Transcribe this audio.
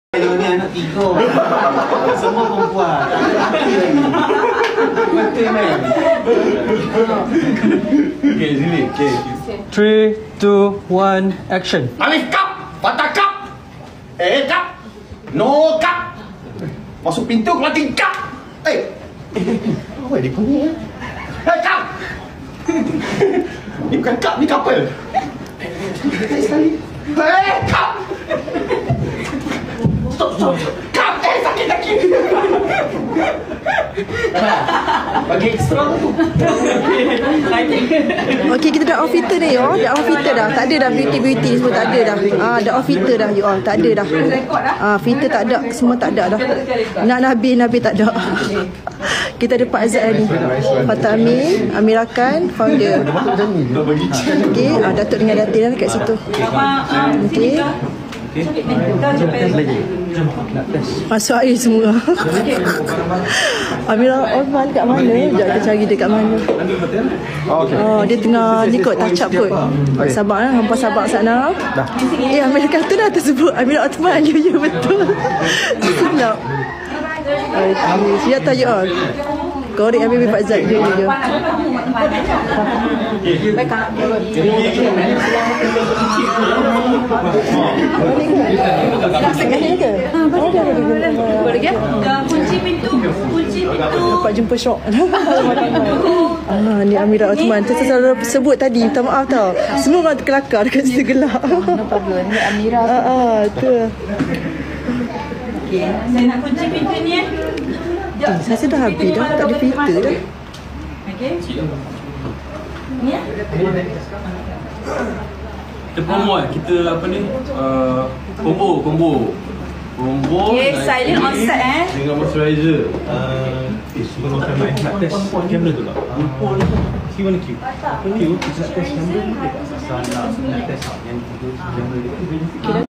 Ni anak 3. Semua perempuan. Betul kan? Okay, sini. Okay. 3, 2, 1, action. Alif kap, patah kap. Kap. No kap. Masuk pintu keluar tingkap. Apa dia punya? Kap. Ni bukan kap, ni kapal. Kap. Stop. Kap, sakit. Bagi ekstra tu. Okey, kita dah off filter ni, yo. Dah off filter dah. Tak ada dah beauty semua, tak ada dah. Dah off filter dah, yo. Tak ada dah. Filter tak ada, semua tak ada dah. Nak Nabi tak ada. Kita ada Pak Azad ni. Fatah Amin, Amira Khan, founder. Okey, Datuk dengan Datin kat situ. Okey. Masuk air semua. Amira Osman kat mana? Sekejap kita cari dia kat mana. Dia tengah ni kot, touch up kot. Sabar lah, hampa sabar sana. Amira kata dah tersebut Amira Osman. Ya betul. Silap. Siap tajuk on. Korek Habib Pak Zat je. Kunci pintu. Dapat jumpa syok. Ni Amira Osman. Tu saya selalu sebut tadi. Minta maaf tau. Semua orang terkelakar dekat situ gelap. Ni Amira. Tu. Okey, saya nak kunci pintu ni. Saya rasa dah habis dah. Tak ada filter dah. Okey. Ni ya. Kita promo kita apa ni? Combo. Okey, silent on set Dengan moisturizer. Sebelum saya main nak test kamera tu tak? Si mana Q? Q, kita test kamera ni dekat salah nak test yang kamera dia.